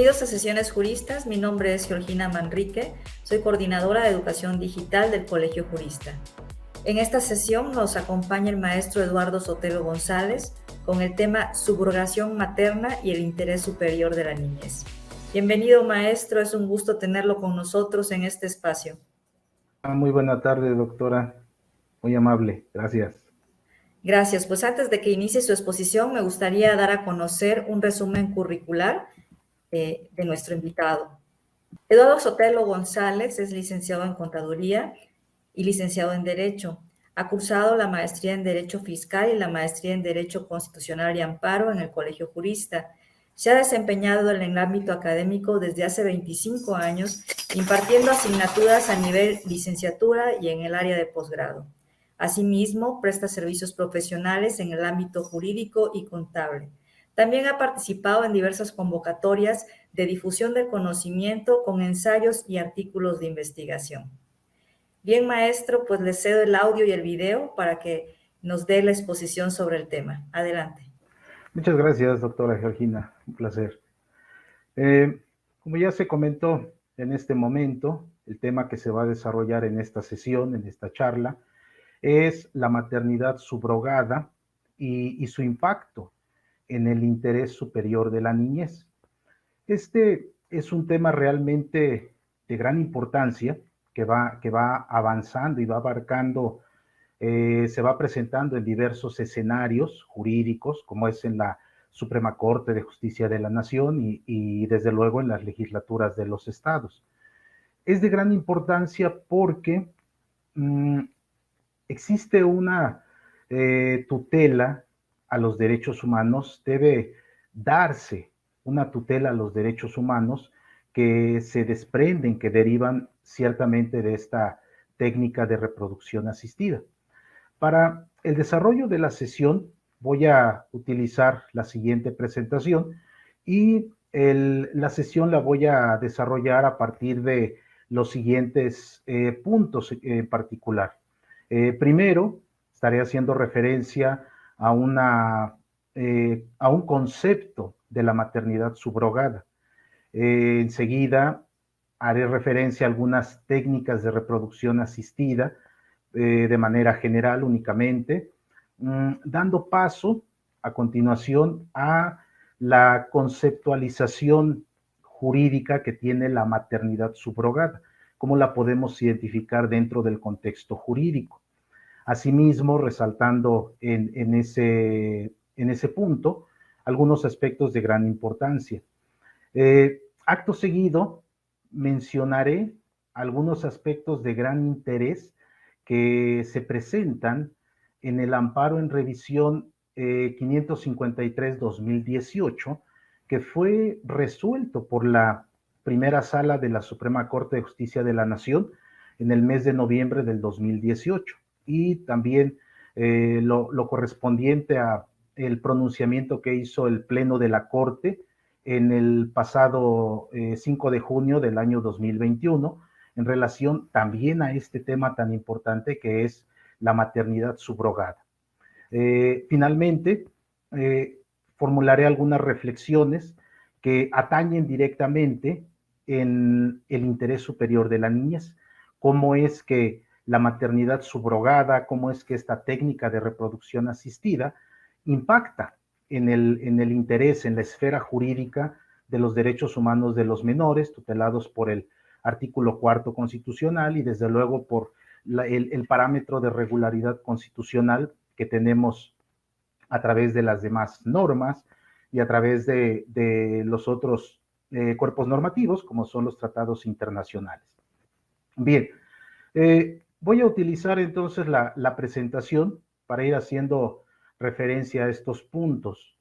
Bienvenidos a Sesiones Juristas. Mi nombre es Georgina Manrique. Soy coordinadora de Educación Digital del Colegio Jurista. En esta sesión nos acompaña el maestro Eduardo Sotelo González con el tema Subrogación materna y el interés superior de la niñez. Bienvenido, maestro. Es un gusto tenerlo con nosotros en este espacio. Muy buena tarde, doctora. Muy amable. Gracias. Gracias. Pues antes de que inicie su exposición, me gustaría dar a conocer un resumen curricular de nuestro invitado. Eduardo Sotelo González es licenciado en Contaduría y licenciado en Derecho. Ha cursado la maestría en Derecho Fiscal y la maestría en Derecho Constitucional y Amparo en el Colegio Jurista. Se ha desempeñado en el ámbito académico desde hace 25 años, impartiendo asignaturas a nivel licenciatura y en el área de posgrado. Asimismo, presta servicios profesionales en el ámbito jurídico y contable. También ha participado en diversas convocatorias de difusión del conocimiento con ensayos y artículos de investigación. Bien, maestro, pues le cedo el audio y el video para que nos dé la exposición sobre el tema. Adelante. Muchas gracias, doctora Georgina. Un placer. Como ya se comentó en este momento, el tema que se va a desarrollar en esta sesión, en esta charla, es la maternidad subrogada y su impacto en el interés superior de la niñez. Este es un tema realmente de gran importancia que va avanzando y va abarcando, se va presentando en diversos escenarios jurídicos, como es en la Suprema Corte de Justicia de la Nación y desde luego en las legislaturas de los estados. Es de gran importancia porque existe una tutela a los derechos humanos, debe darse una tutela a los derechos humanos que se desprenden, que derivan ciertamente de esta técnica de reproducción asistida. Para el desarrollo de la sesión voy a utilizar la siguiente presentación y la sesión la voy a desarrollar a partir de los siguientes puntos en particular. Primero, estaré haciendo referencia a un concepto de la maternidad subrogada. Enseguida haré referencia a algunas técnicas de reproducción asistida de manera general únicamente, dando paso a continuación a la conceptualización jurídica que tiene la maternidad subrogada, cómo la podemos identificar dentro del contexto jurídico. Asimismo, resaltando en ese punto algunos aspectos de gran importancia. Acto seguido, mencionaré algunos aspectos de gran interés que se presentan en el amparo en revisión 553-2018, que fue resuelto por la primera sala de la Suprema Corte de Justicia de la Nación en el mes de noviembre del 2018, y también lo correspondiente a el pronunciamiento que hizo el Pleno de la Corte en el pasado 5 de junio del año 2021, en relación también a este tema tan importante que es la maternidad subrogada. Finalmente, formularé algunas reflexiones que atañen directamente en el interés superior de la niñez, cómo es que la maternidad subrogada, cómo es que esta técnica de reproducción asistida impacta en el interés, en la esfera jurídica de los derechos humanos de los menores, tutelados por el artículo 4º constitucional y desde luego por el parámetro de regularidad constitucional que tenemos a través de las demás normas y a través de los otros cuerpos normativos, como son los tratados internacionales. Bien, voy a utilizar entonces la presentación para ir haciendo referencia a estos puntos.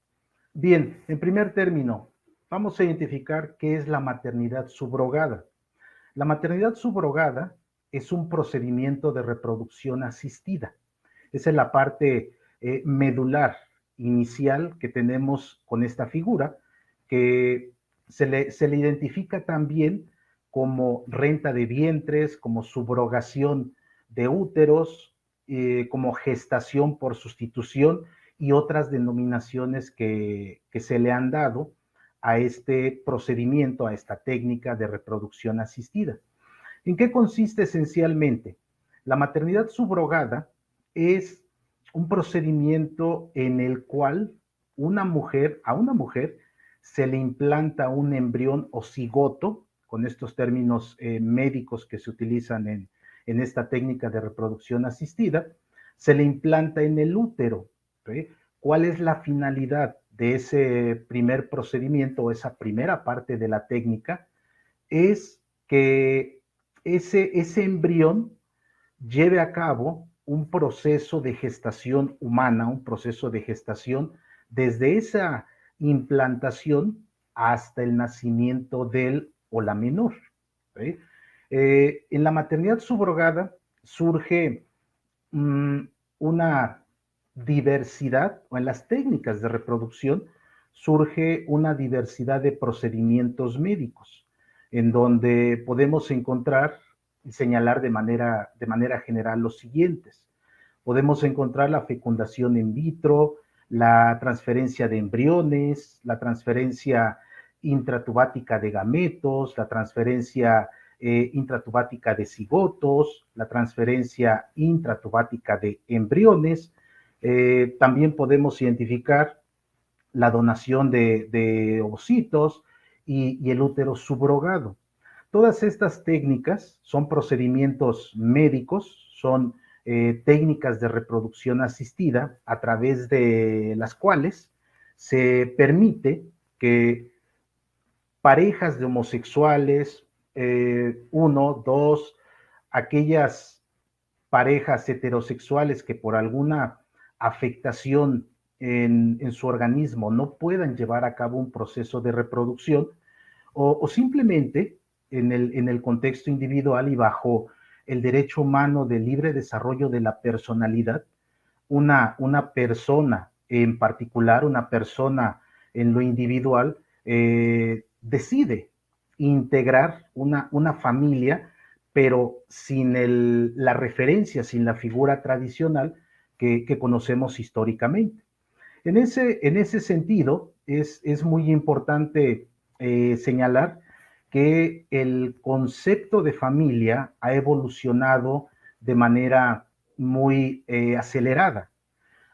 Bien, en primer término, vamos a identificar qué es la maternidad subrogada. La maternidad subrogada es un procedimiento de reproducción asistida. Esa es la parte medular inicial que tenemos con esta figura, que se le identifica también como renta de vientres, como subrogación de úteros, como gestación por sustitución y otras denominaciones que se le han dado a este procedimiento, a esta técnica de reproducción asistida. ¿En qué consiste esencialmente? La maternidad subrogada es un procedimiento en el cual a una mujer se le implanta un embrión o cigoto, con estos términos médicos que se utilizan en esta técnica de reproducción asistida, se le implanta en el útero. ¿Sí? ¿Cuál es la finalidad de ese primer procedimiento o esa primera parte de la técnica? Es que ese embrión lleve a cabo un proceso de gestación humana, un proceso de gestación desde esa implantación hasta el nacimiento del o la menor. ¿Sí? En la maternidad subrogada surge una diversidad, o en las técnicas de reproducción, surge una diversidad de procedimientos médicos, en donde podemos encontrar y señalar de manera general los siguientes. Podemos encontrar la fecundación in vitro, la transferencia de embriones, la transferencia intratubática de gametos, la transferencia intratubática de cigotos, la transferencia intratubática de embriones. También podemos identificar la donación de ovocitos y el útero subrogado. Todas estas técnicas son procedimientos médicos, son técnicas de reproducción asistida a través de las cuales se permite que parejas de homosexuales, uno, dos, aquellas parejas heterosexuales que por alguna afectación en su organismo no puedan llevar a cabo un proceso de reproducción o simplemente en el contexto individual y bajo el derecho humano de libre desarrollo de la personalidad, una persona en particular, una persona en lo individual, decide integrar una familia, pero sin la referencia, sin la figura tradicional que conocemos históricamente. En ese sentido, es muy importante señalar que el concepto de familia ha evolucionado de manera muy acelerada.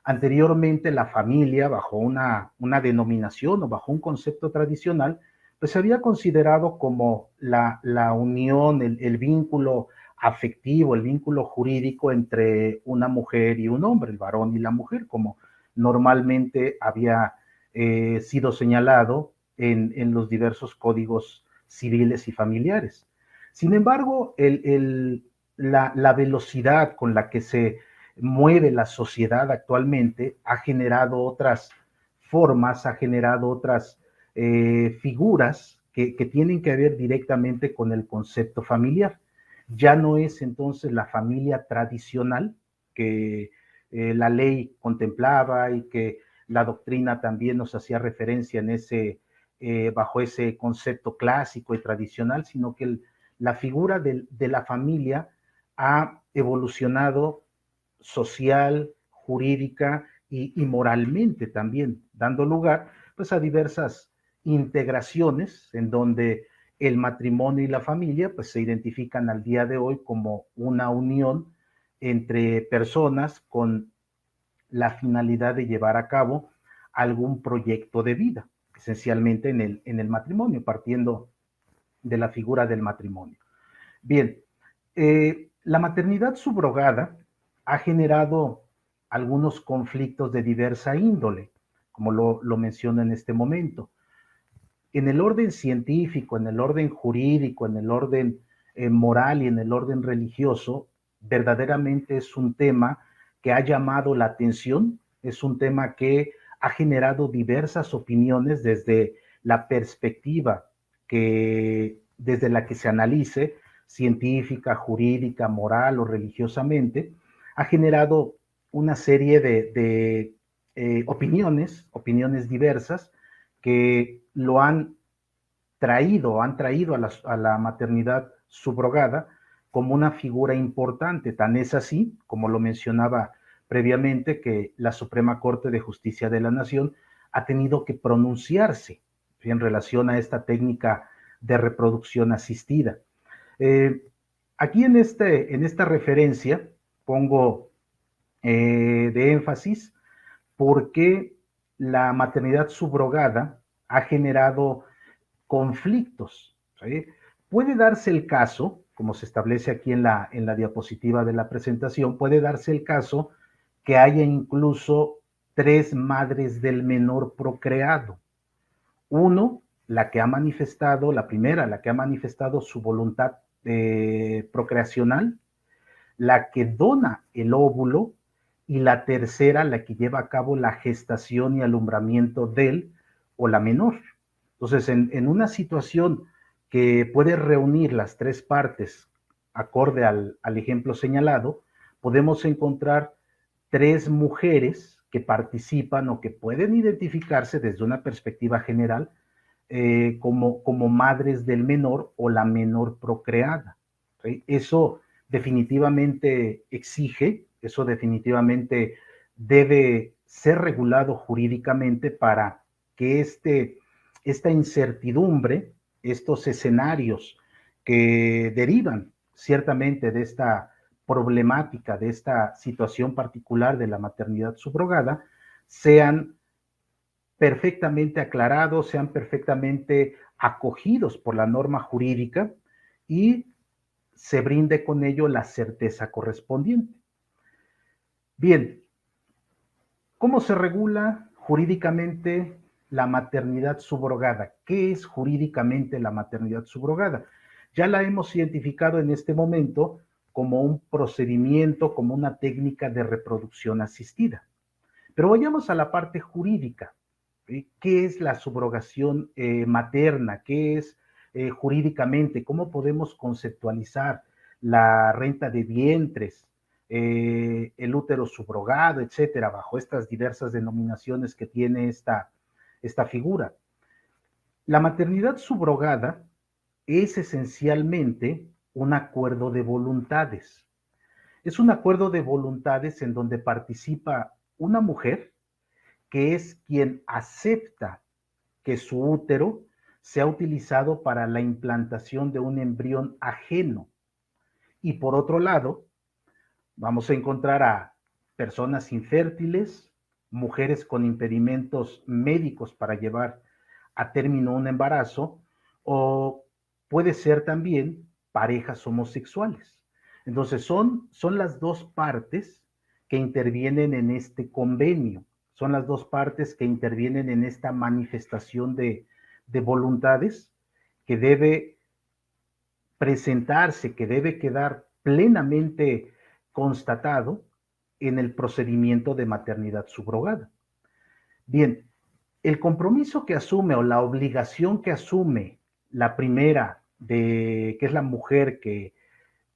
Anteriormente la familia, bajo una denominación o bajo un concepto tradicional, pues se había considerado como la unión, el vínculo afectivo, el vínculo jurídico entre una mujer y un hombre, el varón y la mujer, como normalmente había sido señalado en los diversos códigos civiles y familiares. Sin embargo, la velocidad con la que se mueve la sociedad actualmente ha generado otras formas, ha generado otras figuras que tienen que ver directamente con el concepto familiar. Ya no es entonces la familia tradicional que la ley contemplaba y que la doctrina también nos hacía referencia bajo ese concepto clásico y tradicional, sino que la figura de la familia ha evolucionado social, jurídica y moralmente también, dando lugar pues a diversas integraciones en donde el matrimonio y la familia pues se identifican al día de hoy como una unión entre personas con la finalidad de llevar a cabo algún proyecto de vida, esencialmente en el matrimonio, partiendo de la figura del matrimonio. Bien, la maternidad subrogada ha generado algunos conflictos de diversa índole, como lo menciono en este momento. En el orden científico, en el orden jurídico, en el orden moral y en el orden religioso, verdaderamente es un tema que ha llamado la atención, es un tema que ha generado diversas opiniones desde la perspectiva desde la que se analice, científica, jurídica, moral o religiosamente, ha generado una serie de opiniones diversas que lo han traído a la maternidad subrogada como una figura importante. Tan es así, como lo mencionaba previamente, que la Suprema Corte de Justicia de la Nación ha tenido que pronunciarse en relación a esta técnica de reproducción asistida. Aquí en esta referencia pongo de énfasis porque la maternidad subrogada ha generado conflictos. ¿Sí? Puede darse el caso, como se establece aquí en la diapositiva de la presentación, puede darse el caso que haya incluso 3 madres del menor procreado. Uno, la primera, la que ha manifestado su voluntad procreacional, la que dona el óvulo, y la tercera, la que lleva a cabo la gestación y alumbramiento del o la menor. Entonces, en una situación que puede reunir las 3 partes, acorde al ejemplo señalado, podemos encontrar 3 mujeres que participan o que pueden identificarse desde una perspectiva general como madres del menor o la menor procreada. ¿Sí? Eso definitivamente eso definitivamente debe ser regulado jurídicamente para que esta incertidumbre, estos escenarios que derivan ciertamente de esta problemática, de esta situación particular de la maternidad subrogada, sean perfectamente aclarados, sean perfectamente acogidos por la norma jurídica y se brinde con ello la certeza correspondiente. Bien, ¿cómo se regula jurídicamente la maternidad subrogada? ¿Qué es jurídicamente la maternidad subrogada? Ya la hemos identificado en este momento como un procedimiento, como una técnica de reproducción asistida. Pero vayamos a la parte jurídica. ¿Qué es la subrogación materna? ¿Qué es jurídicamente? ¿Cómo podemos conceptualizar la renta de vientres, el útero subrogado, etcétera, bajo estas diversas denominaciones que tiene esta figura? La maternidad subrogada es esencialmente un acuerdo de voluntades. Es un acuerdo de voluntades en donde participa una mujer que es quien acepta que su útero sea utilizado para la implantación de un embrión ajeno. Y por otro lado, vamos a encontrar a personas infértiles, mujeres con impedimentos médicos para llevar a término un embarazo, o puede ser también parejas homosexuales. Entonces son las 2 partes que intervienen en este convenio, son las 2 partes que intervienen en esta manifestación de voluntades que debe presentarse, que debe quedar plenamente constatado en el procedimiento de maternidad subrogada. Bien, el compromiso que asume o la obligación que asume la primera, que es la mujer que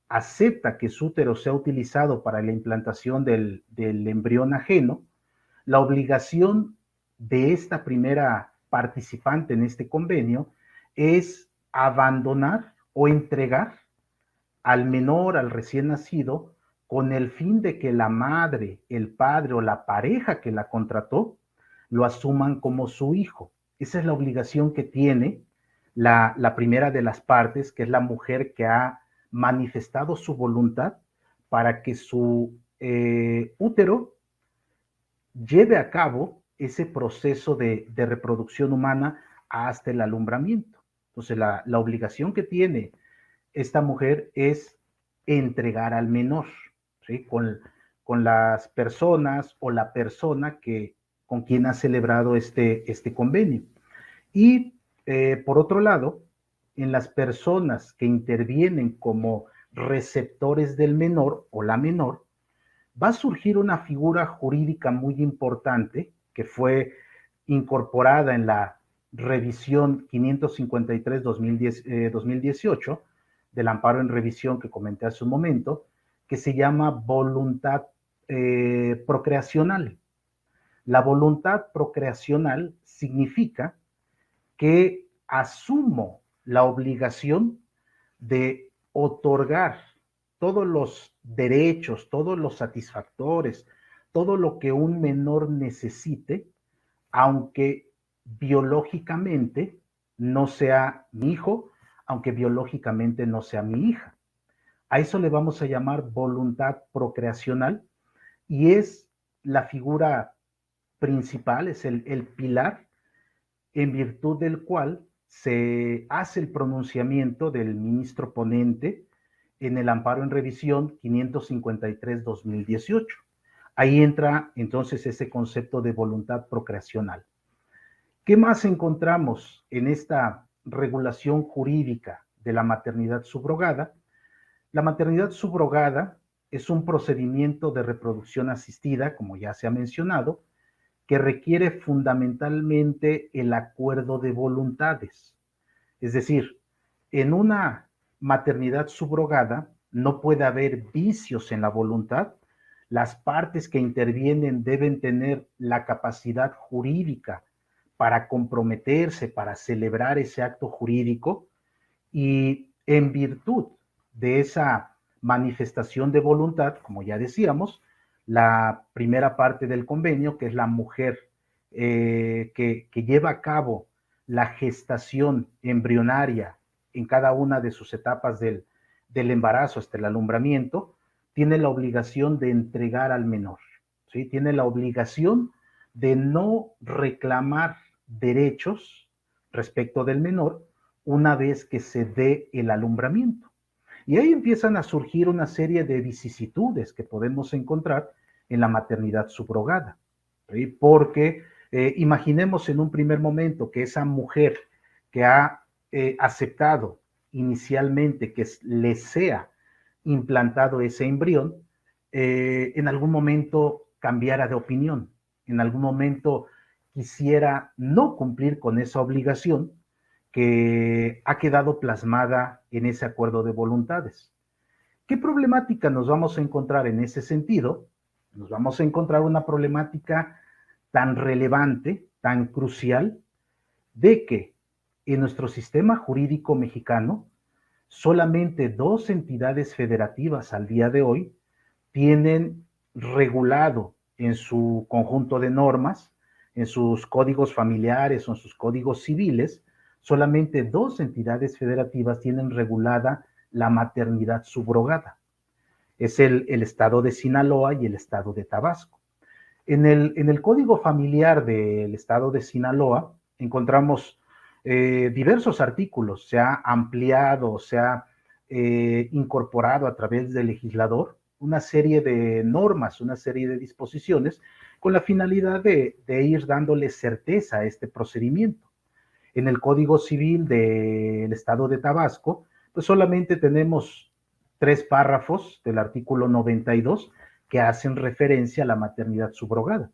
acepta que su útero sea utilizado para la implantación del embrión ajeno, la obligación de esta primera participante en este convenio es abandonar o entregar al menor, al recién nacido, con el fin de que la madre, el padre o la pareja que la contrató lo asuman como su hijo. Esa es la obligación que tiene la primera de las partes, que es la mujer que ha manifestado su voluntad para que su útero lleve a cabo ese proceso de reproducción humana hasta el alumbramiento. Entonces, la obligación que tiene esta mujer es entregar al menor, ¿sí? Con las personas o la persona con quien ha celebrado este convenio. Y por otro lado, en las personas que intervienen como receptores del menor o la menor, va a surgir una figura jurídica muy importante que fue incorporada en la revisión 553-2018 del amparo en revisión que comenté hace un momento, que se llama voluntad procreacional. La voluntad procreacional significa que asumo la obligación de otorgar todos los derechos, todos los satisfactores, todo lo que un menor necesite, aunque biológicamente no sea mi hijo, aunque biológicamente no sea mi hija. A eso le vamos a llamar voluntad procreacional y es la figura principal, es el pilar en virtud del cual se hace el pronunciamiento del ministro ponente en el amparo en revisión 553-2018. Ahí entra entonces ese concepto de voluntad procreacional. ¿Qué más encontramos en esta regulación jurídica de la maternidad subrogada? La maternidad subrogada es un procedimiento de reproducción asistida, como ya se ha mencionado, que requiere fundamentalmente el acuerdo de voluntades. Es decir, en una maternidad subrogada no puede haber vicios en la voluntad. Las partes que intervienen deben tener la capacidad jurídica para comprometerse, para celebrar ese acto jurídico, y en virtud de esa manifestación de voluntad, como ya decíamos, la primera parte del convenio, que es la mujer que lleva a cabo la gestación embrionaria en cada una de sus etapas del embarazo hasta el alumbramiento, tiene la obligación de entregar al menor, ¿sí? Tiene la obligación de no reclamar derechos respecto del menor una vez que se dé el alumbramiento. Y ahí empiezan a surgir una serie de vicisitudes que podemos encontrar en la maternidad subrogada, ¿sí? Porque imaginemos en un primer momento que esa mujer que ha aceptado inicialmente que le sea implantado ese embrión, en algún momento cambiara de opinión, en algún momento quisiera no cumplir con esa obligación que ha quedado plasmada en ese acuerdo de voluntades. ¿Qué problemática nos vamos a encontrar en ese sentido? Nos vamos a encontrar una problemática tan relevante, tan crucial, de que en nuestro sistema jurídico mexicano solamente dos entidades federativas al día de hoy tienen regulado en su conjunto de normas, en sus códigos familiares o en sus códigos civiles, solamente dos entidades federativas tienen regulada la maternidad subrogada. Es el estado de Sinaloa y el estado de Tabasco. En el código familiar del estado de Sinaloa encontramos diversos artículos, se ha ampliado, se ha incorporado a través del legislador una serie de normas, una serie de disposiciones con la finalidad de ir dándole certeza a este procedimiento. En el Código Civil del Estado de Tabasco, pues solamente tenemos 3 párrafos del artículo 92 que hacen referencia a la maternidad subrogada.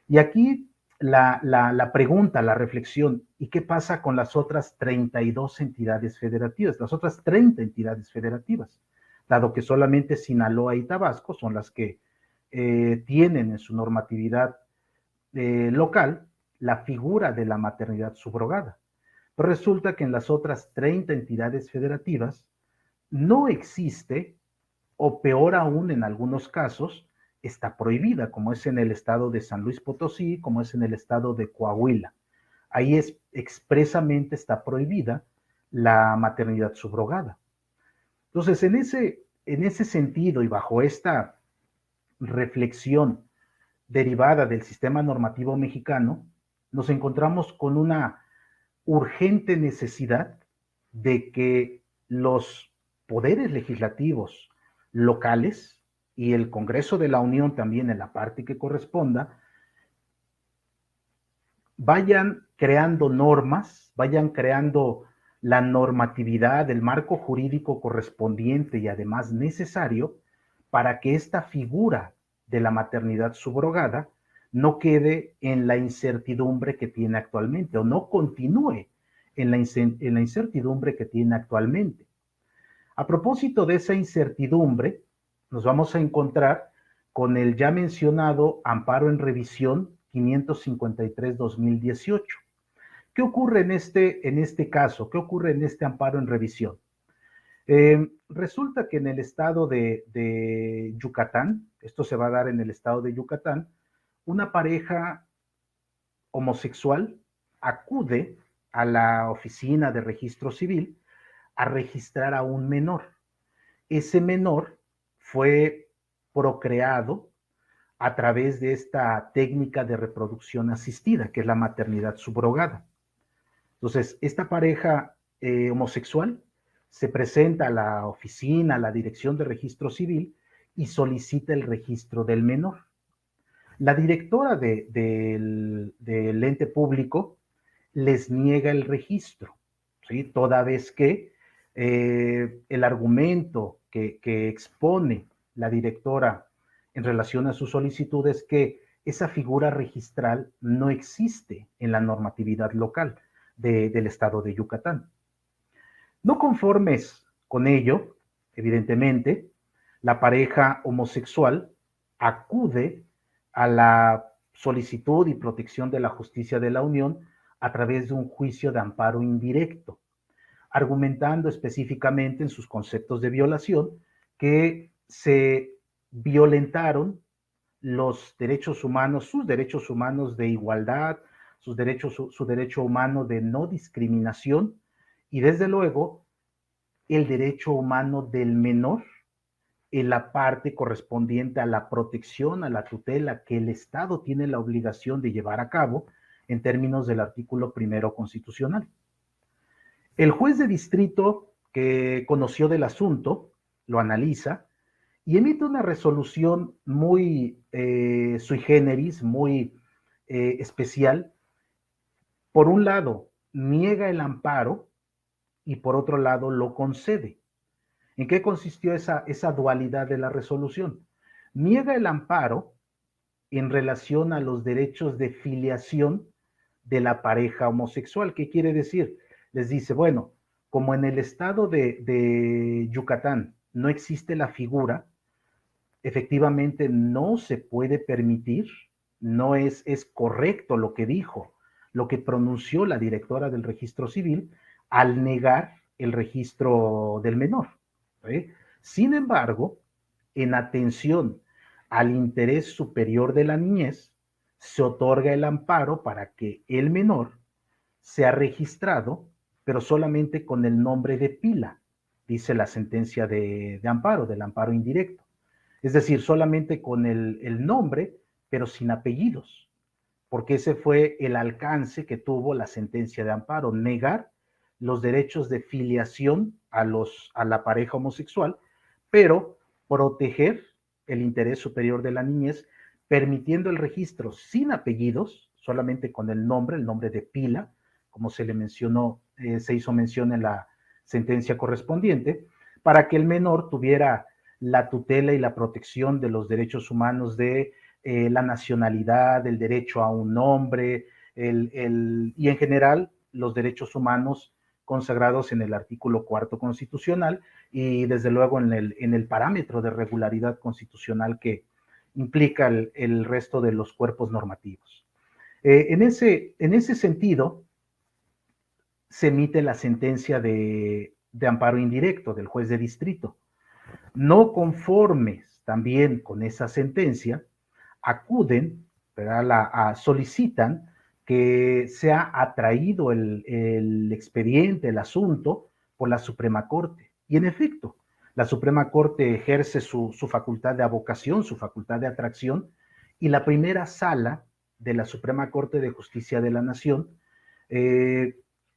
Y aquí la pregunta, la reflexión, ¿y qué pasa con las otras 32 entidades federativas, las otras 30 entidades federativas? Dado que solamente Sinaloa y Tabasco son las que tienen en su normatividad local la figura de la maternidad subrogada. Pero resulta que en las otras 30 entidades federativas no existe, o peor aún en algunos casos, está prohibida, como es en el estado de San Luis Potosí, como es en el estado de Coahuila. Ahí expresamente está prohibida la maternidad subrogada. Entonces, en ese sentido y bajo esta reflexión derivada del sistema normativo mexicano, nos encontramos con una urgente necesidad de que los poderes legislativos locales y el Congreso de la Unión también en la parte que corresponda, vayan creando normas, vayan creando la normatividad, el marco jurídico correspondiente y además necesario para que esta figura de la maternidad subrogada no quede en la incertidumbre que tiene actualmente o no continúe en la incertidumbre que tiene actualmente. A propósito de esa incertidumbre, nos vamos a encontrar con el ya mencionado amparo en revisión 553-2018. ¿Qué ocurre en este caso? ¿Qué ocurre en este amparo en revisión? Resulta que en el estado de Yucatán, esto se va a dar en el estado de Yucatán, una pareja homosexual acude a la oficina de registro civil a registrar a un menor. Ese menor fue procreado a través de esta técnica de reproducción asistida, que es la maternidad subrogada. Entonces, esta pareja homosexual se presenta a la oficina, a la dirección de registro civil y solicita el registro del menor. La directora del ente público les niega el registro, ¿sí? Toda vez que el argumento que expone la directora en relación a su solicitud es que esa figura registral no existe en la normatividad local del estado de Yucatán. No conformes con ello, evidentemente, la pareja homosexual acude a la solicitud y protección de la justicia de la Unión a través de un juicio de amparo indirecto, argumentando específicamente en sus conceptos de violación que se violentaron los derechos humanos, sus derechos humanos de igualdad, sus derechos, su derecho humano de no discriminación y desde luego el derecho humano del menor en la parte correspondiente a la protección, a la tutela que el Estado tiene la obligación de llevar a cabo en términos del artículo primero constitucional. El juez de distrito que conoció del asunto lo analiza y emite una resolución muy sui generis, muy especial. Por un lado, niega el amparo y por otro lado lo concede. ¿En qué consistió esa dualidad de la resolución? Niega el amparo en relación a los derechos de filiación de la pareja homosexual. ¿Qué quiere decir? Les dice, bueno, como en el estado de Yucatán no existe la figura, efectivamente no se puede permitir, no es correcto lo que dijo, lo que pronunció la directora del registro civil al negar el registro del menor. ¿Sí? Sin embargo, en atención al interés superior de la niñez, se otorga el amparo para que el menor sea registrado, pero solamente con el nombre de pila, dice la sentencia de amparo, del amparo indirecto. Es decir, solamente con el nombre, pero sin apellidos, porque ese fue el alcance que tuvo la sentencia de amparo, negar los derechos de filiación a la pareja homosexual, pero proteger el interés superior de la niñez, permitiendo el registro sin apellidos, solamente con el nombre de pila, como se le mencionó, se hizo mención en la sentencia correspondiente, para que el menor tuviera la tutela y la protección de los derechos humanos de la nacionalidad, el derecho a un nombre, y en general los derechos humanos consagrados en el artículo 4 constitucional y desde luego en el parámetro de regularidad constitucional que implica el resto de los cuerpos normativos. En ese sentido, se emite la sentencia de amparo indirecto del juez de distrito. No conformes también con esa sentencia, acuden, solicitan que sea atraído el expediente, el asunto, por la Suprema Corte. Y en efecto, la Suprema Corte ejerce su facultad de avocación, su facultad de atracción, y la primera sala de la Suprema Corte de Justicia de la Nación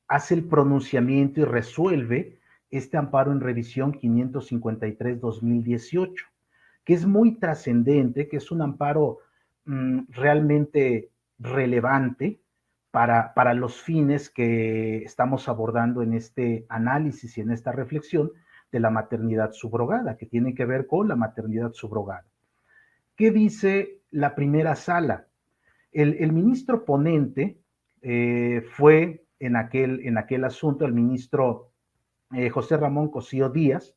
hace el pronunciamiento y resuelve este amparo en revisión 553-2018, que es muy trascendente, que es un amparo realmente relevante para los fines que estamos abordando en este análisis y en esta reflexión de la maternidad subrogada, que tiene que ver con la maternidad subrogada. ¿Qué dice la primera sala? El ministro ponente fue en aquel asunto el ministro José Ramón Cosío Díaz,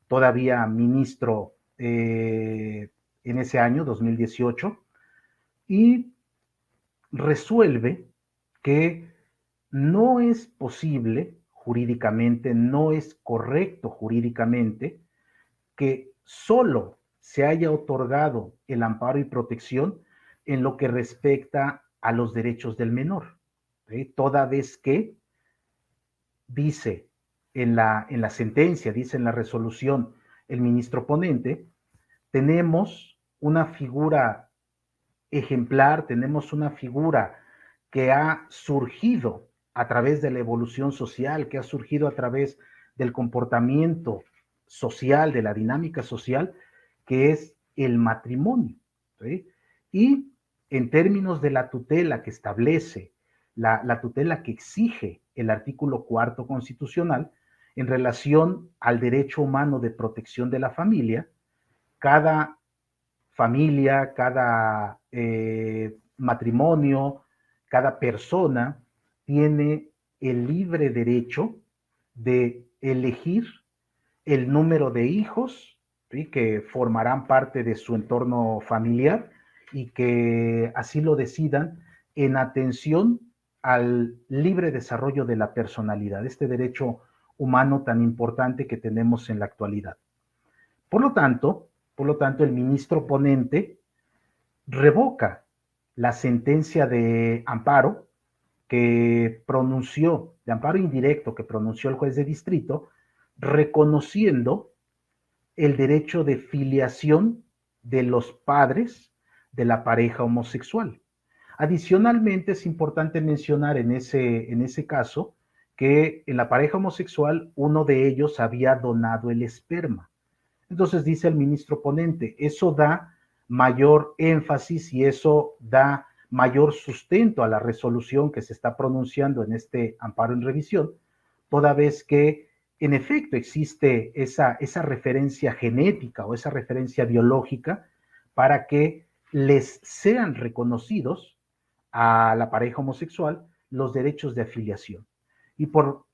todavía ministro en ese año, 2018, y resuelve que no es posible jurídicamente, no es correcto jurídicamente que solo se haya otorgado el amparo y protección en lo que respecta a los derechos del menor. Toda vez que dice en la sentencia, dice en la resolución el ministro ponente, tenemos una figura ejemplar, tenemos una figura que ha surgido a través de la evolución social, que ha surgido a través del comportamiento social, de la dinámica social, que es el matrimonio. ¿Sí? Y en términos de la tutela que establece, la tutela que exige el artículo 4 constitucional, en relación al derecho humano de protección de la familia, cada familia, cada matrimonio, cada persona tiene el libre derecho de elegir el número de hijos, ¿sí?, que formarán parte de su entorno familiar y que así lo decidan en atención al libre desarrollo de la personalidad, este derecho humano tan importante que tenemos en la actualidad. Por lo tanto, el ministro ponente revoca la sentencia de amparo que pronunció, de amparo indirecto que pronunció el juez de distrito, reconociendo el derecho de filiación de los padres de la pareja homosexual. Adicionalmente, es importante mencionar en ese caso que en la pareja homosexual uno de ellos había donado el esperma. Entonces dice el ministro ponente, eso da mayor énfasis y eso da mayor sustento a la resolución que se está pronunciando en este amparo en revisión, toda vez que en efecto existe esa referencia genética o esa referencia biológica para que les sean reconocidos a la pareja homosexual los derechos de afiliación. Y por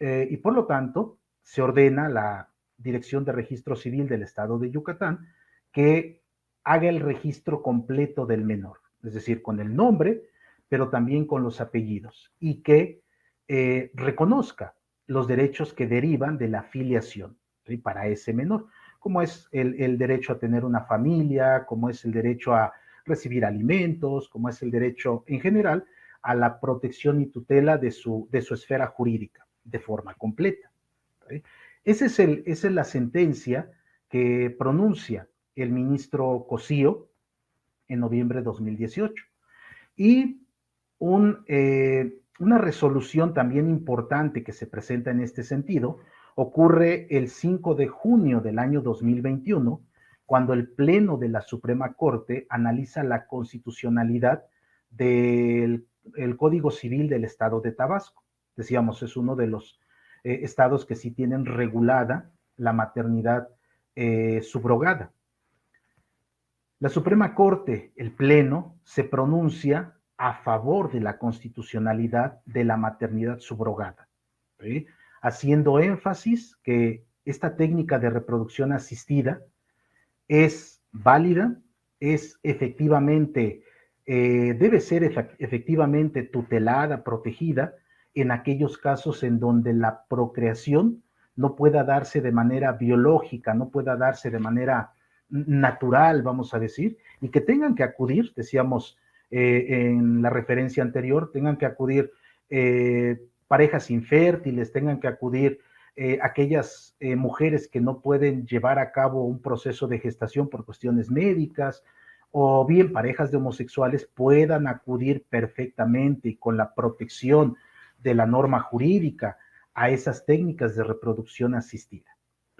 lo tanto, se ordena la Dirección de Registro Civil del Estado de Yucatán que haga el registro completo del menor, es decir, con el nombre, pero también con los apellidos, y que reconozca los derechos que derivan de la filiación, ¿sí?, para ese menor, como es el derecho a tener una familia, como es el derecho a recibir alimentos, como es el derecho en general a la protección y tutela de su esfera jurídica de forma completa. ¿Sí? Esa es la sentencia que pronuncia el ministro Cosío en noviembre de 2018. Y una resolución también importante que se presenta en este sentido ocurre el 5 de junio del año 2021, cuando el Pleno de la Suprema Corte analiza la constitucionalidad del Código Civil del Estado de Tabasco. Decíamos, es uno de los estados que sí tienen regulada la maternidad subrogada. La Suprema Corte, el Pleno, se pronuncia a favor de la constitucionalidad de la maternidad subrogada, ¿sí?, haciendo énfasis que esta técnica de reproducción asistida es válida, es efectivamente, debe ser efectivamente tutelada, protegida, en aquellos casos en donde la procreación no pueda darse de manera biológica, no pueda darse de manera natural, vamos a decir, y que tengan que acudir, decíamos en la referencia anterior, tengan que acudir parejas infértiles, tengan que acudir aquellas mujeres que no pueden llevar a cabo un proceso de gestación por cuestiones médicas, o bien parejas de homosexuales puedan acudir perfectamente y con la protección de la norma jurídica a esas técnicas de reproducción asistida.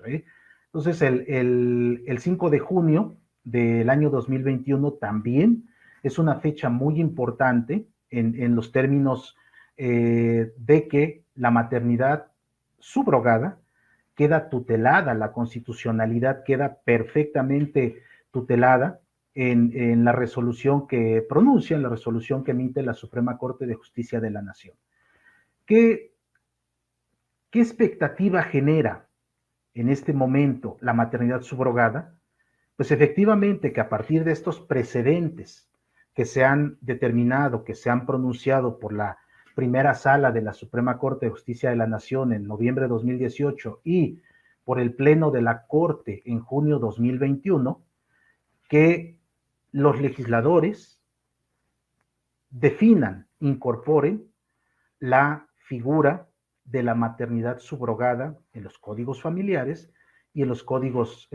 ¿Sí? Entonces, el 5 de junio del año 2021 también es una fecha muy importante en los términos de que la maternidad subrogada queda tutelada, la constitucionalidad queda perfectamente tutelada en la resolución que pronuncia, en la resolución que emite la Suprema Corte de Justicia de la Nación. ¿Qué expectativa genera en este momento la maternidad subrogada? Pues efectivamente que a partir de estos precedentes que se han determinado, que se han pronunciado por la primera sala de la Suprema Corte de Justicia de la Nación en noviembre de 2018 y por el Pleno de la Corte en junio de 2021, que los legisladores definan, incorporen la figura de la maternidad subrogada en los códigos familiares y en los códigos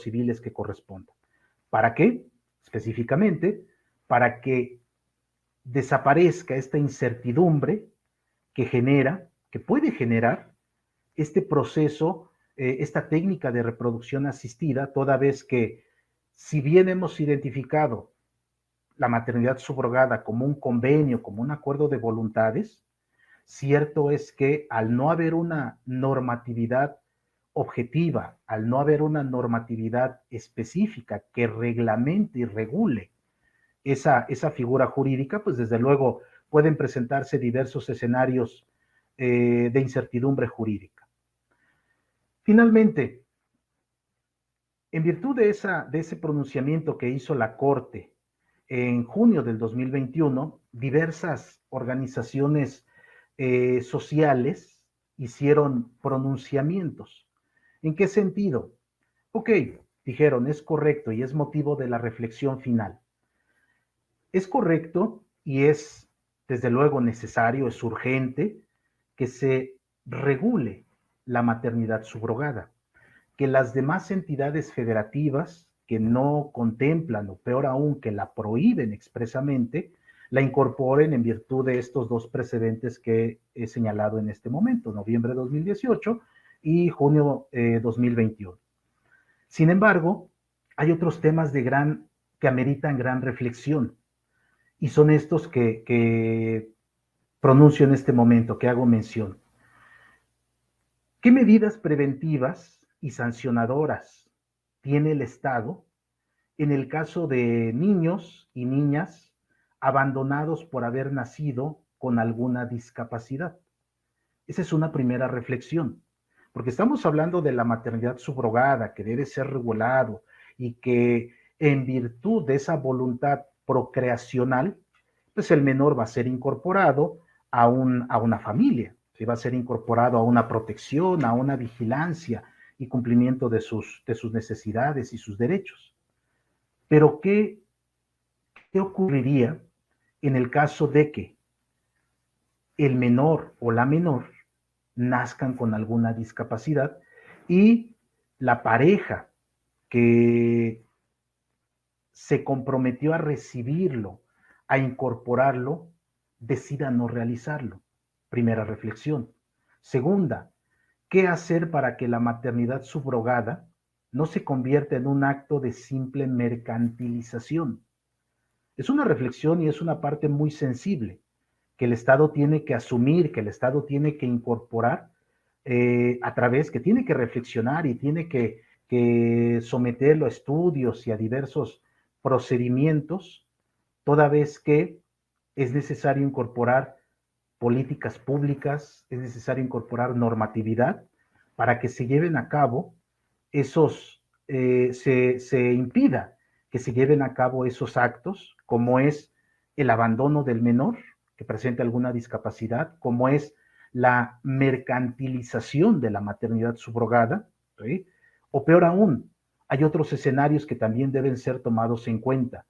civiles que correspondan. ¿Para qué? Específicamente, para que desaparezca esta incertidumbre que puede generar este proceso, esta técnica de reproducción asistida, toda vez que, si bien hemos identificado la maternidad subrogada como un convenio, como un acuerdo de voluntades, cierto es que al no haber una normatividad objetiva, al no haber una normatividad específica que reglamente y regule esa figura jurídica, pues desde luego pueden presentarse diversos escenarios de incertidumbre jurídica. Finalmente, en virtud de ese pronunciamiento que hizo la Corte en junio del 2021, diversas organizaciones sociales hicieron pronunciamientos. ¿En qué sentido? Ok, dijeron, es correcto y es motivo de la reflexión final. Es correcto y es, desde luego, necesario, es urgente que se regule la maternidad subrogada, que las demás entidades federativas que no contemplan, o peor aún, que la prohíben expresamente, la incorporen en virtud de estos dos precedentes que he señalado en este momento, noviembre de 2018 y junio 2021. Sin embargo, hay otros temas que ameritan gran reflexión, y son estos que pronuncio en este momento, que hago mención. ¿Qué medidas preventivas y sancionadoras tiene el Estado en el caso de niños y niñas abandonados por haber nacido con alguna discapacidad? Esa es una primera reflexión, porque estamos hablando de la maternidad subrogada, que debe ser regulado y que en virtud de esa voluntad procreacional, pues el menor va a ser incorporado a una familia, ¿sí? Va a ser incorporado a una protección, a una vigilancia y cumplimiento de sus necesidades y sus derechos. Pero ¿qué ocurriría en el caso de que el menor o la menor nazcan con alguna discapacidad y la pareja que se comprometió a recibirlo, a incorporarlo, decida no realizarlo? Primera reflexión. Segunda, ¿qué hacer para que la maternidad subrogada no se convierta en un acto de simple mercantilización? Es una reflexión y es una parte muy sensible que el Estado tiene que asumir, que el Estado tiene que incorporar que tiene que reflexionar y tiene que someterlo a estudios y a diversos procedimientos, toda vez que es necesario incorporar políticas públicas, es necesario incorporar normatividad para que se lleven a cabo se impida que se lleven a cabo esos actos, como es el abandono del menor que presente alguna discapacidad, como es la mercantilización de la maternidad subrogada, ¿sí? O peor aún, hay otros escenarios que también deben ser tomados en cuenta,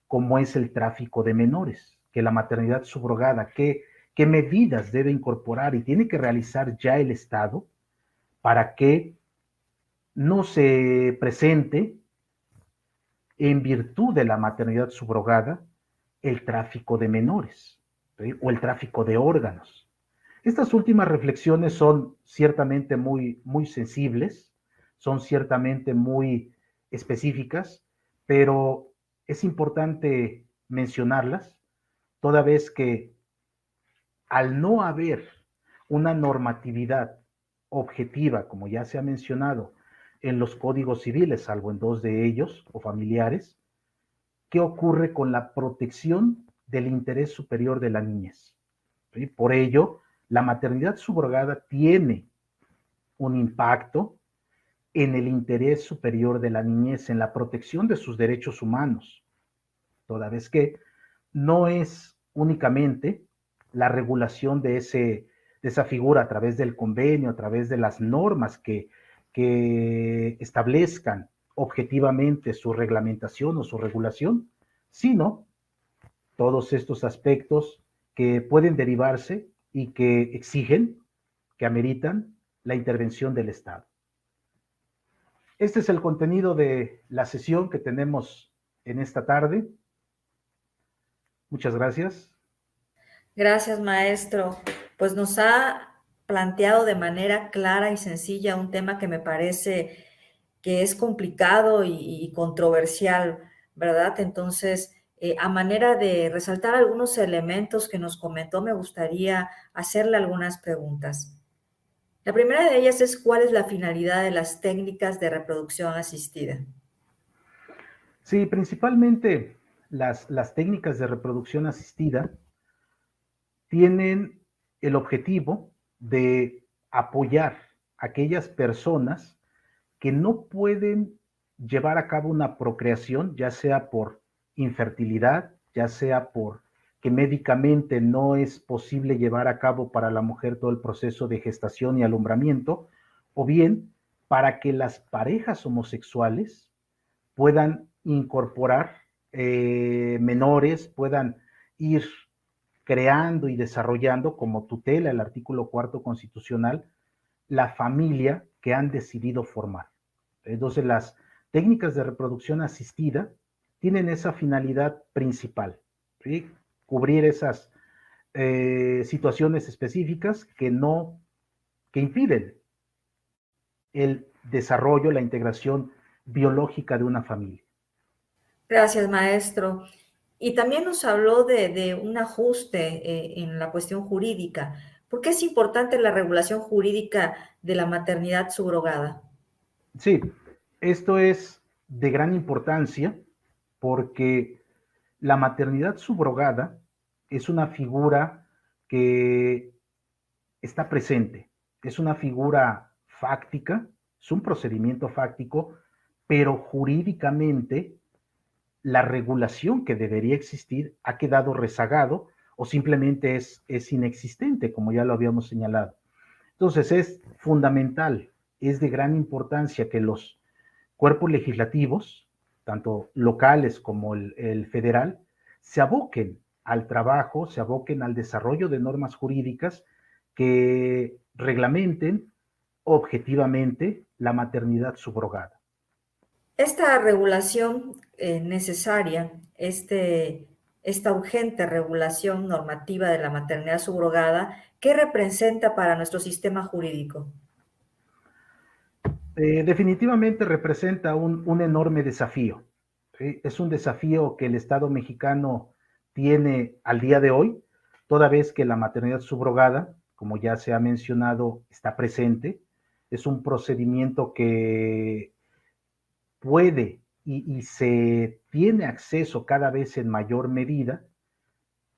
como es el tráfico de menores, que la maternidad subrogada, qué medidas debe incorporar y tiene que realizar ya el Estado para que no se presente en virtud de la maternidad subrogada el tráfico de menores, ¿sí? O el tráfico de órganos. Estas últimas reflexiones son ciertamente muy sensibles, son ciertamente muy específicas, pero es importante mencionarlas, toda vez que al no haber una normatividad objetiva, como ya se ha mencionado, en los códigos civiles, salvo en dos de ellos, o familiares, ¿qué ocurre con la protección del interés superior de la niñez? ¿Sí? Por ello, la maternidad subrogada tiene un impacto en el interés superior de la niñez, en la protección de sus derechos humanos, toda vez que no es únicamente la regulación de esa figura a través del convenio, a través de las normas que establezcan objetivamente su reglamentación o su regulación, sino todos estos aspectos que pueden derivarse y que exigen, que ameritan la intervención del Estado. Este es el contenido de la sesión que tenemos en esta tarde. Muchas gracias. Gracias, maestro. Pues nos ha planteado de manera clara y sencilla un tema que me parece que es complicado y controversial, ¿verdad? Entonces, a manera de resaltar algunos elementos que nos comentó, me gustaría hacerle algunas preguntas. La primera de ellas es, ¿cuál es la finalidad de las técnicas de reproducción asistida? Sí, principalmente las técnicas de reproducción asistida tienen el objetivo de apoyar a aquellas personas que no pueden llevar a cabo una procreación, ya sea por infertilidad, ya sea por que médicamente no es posible llevar a cabo para la mujer todo el proceso de gestación y alumbramiento, o bien para que las parejas homosexuales puedan incorporar menores, puedan ir creando y desarrollando como tutela el artículo 4 constitucional la familia que han decidido formar. Entonces, las técnicas de reproducción asistida tienen esa finalidad principal, ¿sí? Cubrir esas situaciones específicas que impiden el desarrollo, la integración biológica de una familia. Gracias, maestro. Y también nos habló de un ajuste en la cuestión jurídica. ¿Por qué es importante la regulación jurídica de la maternidad subrogada? Sí, esto es de gran importancia porque la maternidad subrogada es una figura que está presente, es una figura fáctica, es un procedimiento fáctico, pero jurídicamente la regulación que debería existir ha quedado rezagado o simplemente es inexistente, como ya lo habíamos señalado. Entonces es fundamental, es de gran importancia que los cuerpos legislativos, tanto locales como el federal, se aboquen al trabajo, se aboquen al desarrollo de normas jurídicas que reglamenten objetivamente la maternidad subrogada. Esta regulación necesaria, esta urgente regulación normativa de la maternidad subrogada, ¿qué representa para nuestro sistema jurídico? Definitivamente representa un enorme desafío. ¿Sí? Es un desafío que el Estado mexicano tiene al día de hoy, toda vez que la maternidad subrogada, como ya se ha mencionado, está presente. Es un procedimiento que puede y se tiene acceso cada vez en mayor medida,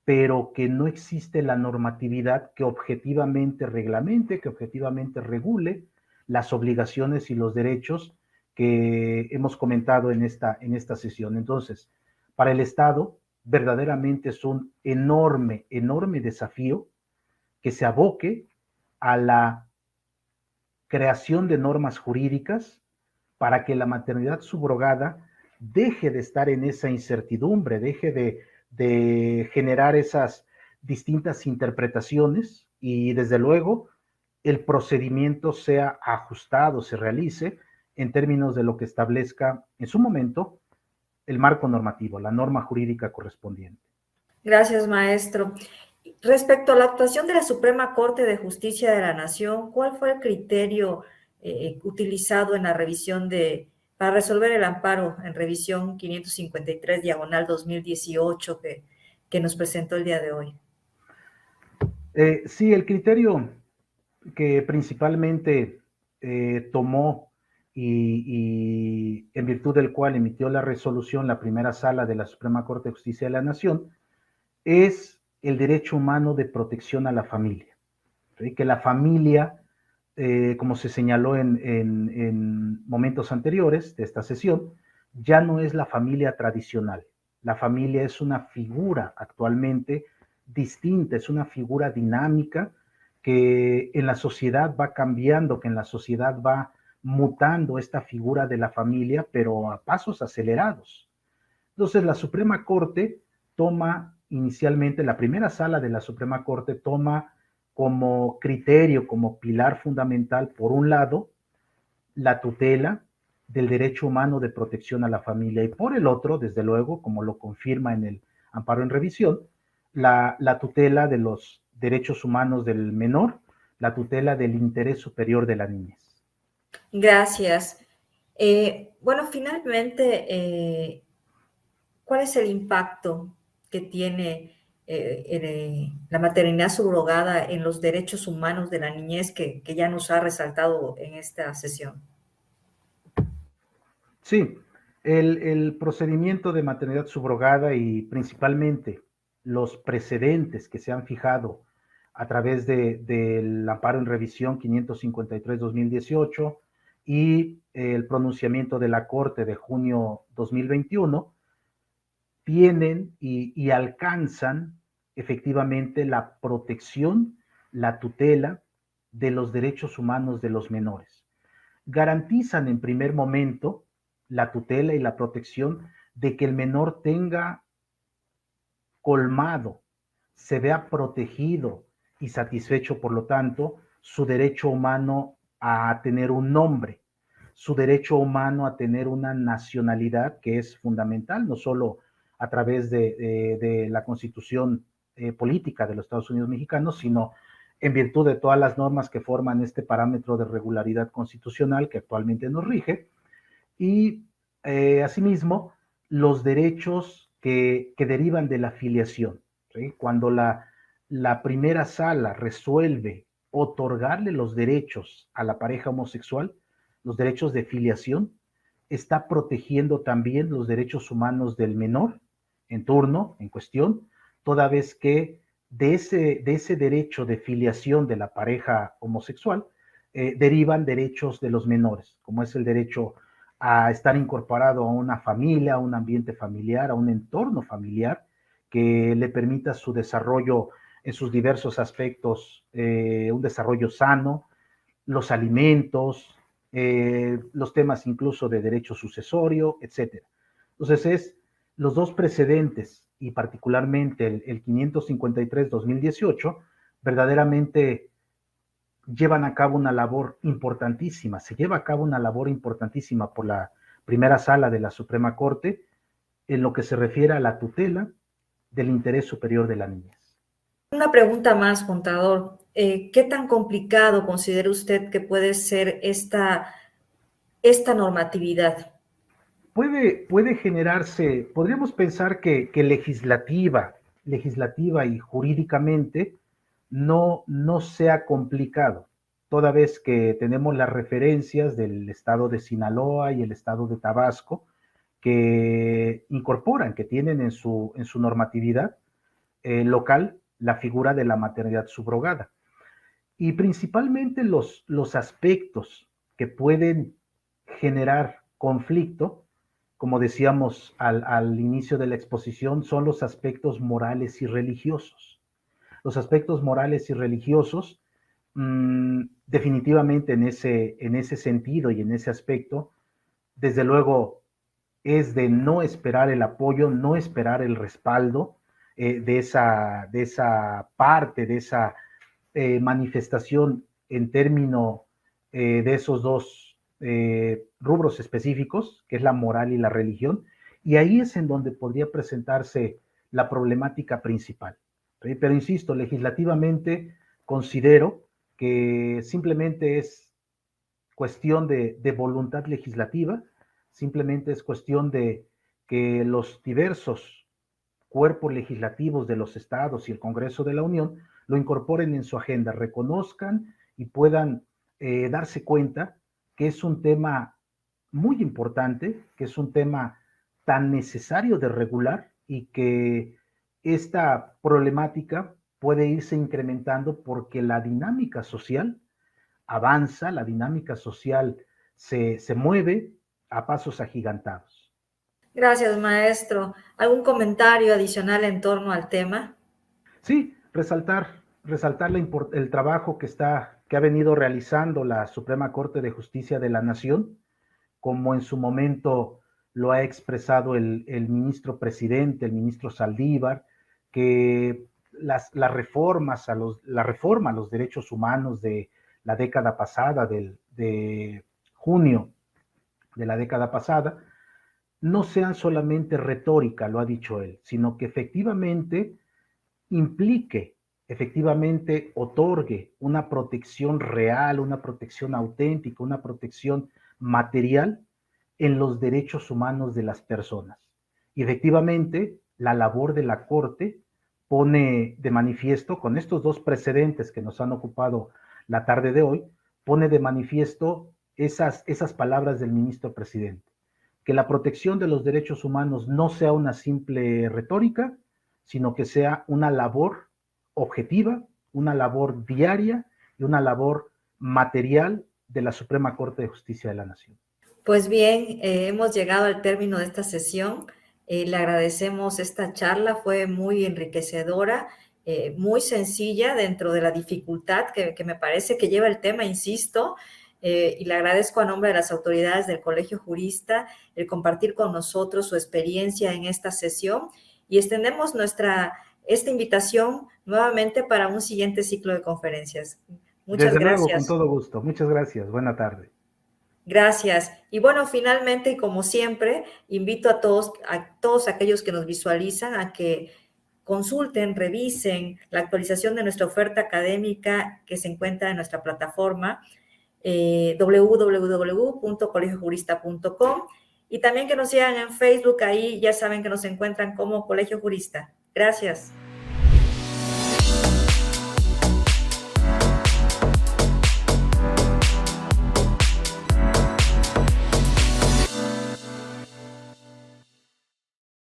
pero que no existe la normatividad que objetivamente reglamente, que objetivamente regule las obligaciones y los derechos que hemos comentado en esta sesión. Entonces, para el Estado, verdaderamente es un enorme, enorme desafío que se aboque a la creación de normas jurídicas para que la maternidad subrogada deje de estar en esa incertidumbre, deje de generar esas distintas interpretaciones y desde luego el procedimiento sea ajustado, se realice en términos de lo que establezca en su momento el marco normativo, la norma jurídica correspondiente. Gracias, maestro. Respecto a la actuación de la Suprema Corte de Justicia de la Nación, ¿cuál fue el criterio utilizado en la revisión para resolver el amparo en revisión 553 diagonal 2018 que nos presentó el día de hoy? Sí, el criterio que principalmente tomó y en virtud del cual emitió la resolución la primera sala de la Suprema Corte de Justicia de la Nación es el derecho humano de protección a la familia. ¿Sí? Que la familia, como se señaló en momentos anteriores de esta sesión, ya no es la familia tradicional. La familia es una figura actualmente distinta, es una figura dinámica que en la sociedad va cambiando, que en la sociedad va mutando esta figura de la familia, pero a pasos acelerados. Entonces, la Suprema Corte toma inicialmente, la primera sala de la Suprema Corte toma como criterio, como pilar fundamental, por un lado, la tutela del derecho humano de protección a la familia y por el otro, desde luego, como lo confirma en el amparo en revisión, la tutela de los derechos humanos del menor, la tutela del interés superior de la niñez. Gracias. Bueno, finalmente, ¿cuál es el impacto que tiene la maternidad subrogada en los derechos humanos de la niñez que ya nos ha resaltado en esta sesión? Sí, el procedimiento de maternidad subrogada y principalmente los precedentes que se han fijado a través del amparo en revisión 553-2018 y el pronunciamiento de la Corte de junio 2021 tienen y alcanzan efectivamente la protección, la tutela de los derechos humanos de los menores. Garantizan en primer momento la tutela y la protección de que el menor tenga colmado, se vea protegido y satisfecho, por lo tanto, su derecho humano a tener un nombre, su derecho humano a tener una nacionalidad que es fundamental, no solo a través de la Constitución política de los Estados Unidos mexicanos, sino en virtud de todas las normas que forman este parámetro de regularidad constitucional que actualmente nos rige, y asimismo los derechos que derivan de la filiación. ¿Sí? Cuando la primera sala resuelve otorgarle los derechos a la pareja homosexual, los derechos de filiación, está protegiendo también los derechos humanos del menor en turno, en cuestión, toda vez que de ese derecho de filiación de la pareja homosexual derivan derechos de los menores, como es el derecho a estar incorporado a una familia, a un ambiente familiar, a un entorno familiar que le permita su desarrollo en sus diversos aspectos, un desarrollo sano, los alimentos, los temas incluso de derecho sucesorio, etcétera. Entonces es los dos precedentes y particularmente el 553-2018 verdaderamente llevan a cabo una labor importantísima, se lleva a cabo una labor importantísima por la primera sala de la Suprema Corte en lo que se refiere a la tutela del interés superior de la niñez. Una pregunta más, contador. ¿Qué tan complicado considera usted que puede ser esta normatividad? Puede generarse, podríamos pensar que legislativa y jurídicamente no sea complicado, toda vez que tenemos las referencias del estado de Sinaloa y el estado de Tabasco que incorporan, que tienen en su normatividad local la figura de la maternidad subrogada. Y principalmente los aspectos que pueden generar conflicto, como decíamos al inicio de la exposición, son los aspectos morales y religiosos. Los aspectos morales y religiosos, definitivamente en ese sentido y en ese aspecto, desde luego es de no esperar el apoyo, no esperar el respaldo de esa parte, de esa manifestación en términos de esos dos rubros específicos, que es la moral y la religión, y ahí es en donde podría presentarse la problemática principal. ¿Sí? Pero insisto, legislativamente considero que simplemente es cuestión de voluntad legislativa, simplemente es cuestión de que los diversos cuerpos legislativos de los estados y el Congreso de la Unión lo incorporen en su agenda, reconozcan y puedan darse cuenta que es un tema muy importante, que es un tema tan necesario de regular y que esta problemática puede irse incrementando porque la dinámica social avanza, la dinámica social se mueve a pasos agigantados. Gracias, maestro. ¿Algún comentario adicional en torno al tema? Sí, resaltar el trabajo que ha venido realizando la Suprema Corte de Justicia de la Nación, como en su momento lo ha expresado el ministro presidente, el ministro Saldívar, que las reformas la reforma a los derechos humanos de la década pasada, de junio de la década pasada, no sean solamente retórica, lo ha dicho él, sino que efectivamente implique, efectivamente otorgue una protección real, una protección auténtica, una protección material en los derechos humanos de las personas. Y efectivamente, la labor de la Corte pone de manifiesto, con estos dos precedentes que nos han ocupado la tarde de hoy, pone de manifiesto esas palabras del ministro presidente, que la protección de los derechos humanos no sea una simple retórica, sino que sea una labor objetiva, una labor diaria y una labor material de la Suprema Corte de Justicia de la Nación. Pues bien, hemos llegado al término de esta sesión. Le agradecemos esta charla, fue muy enriquecedora, muy sencilla dentro de la dificultad que me parece que lleva el tema, insisto, y le agradezco a nombre de las autoridades del Colegio Jurista el compartir con nosotros su experiencia en esta sesión y extendemos esta invitación nuevamente para un siguiente ciclo de conferencias. Muchas Desde luego, con gracias. todo gusto. Muchas gracias. Buena tarde. Gracias. Y bueno, finalmente, y como siempre, invito a todos aquellos que nos visualizan a que consulten, revisen la actualización de nuestra oferta académica que se encuentra en nuestra plataforma www.colegiojurista.com y también que nos sigan en Facebook, ahí ya saben que nos encuentran como Colegio Jurista. Gracias.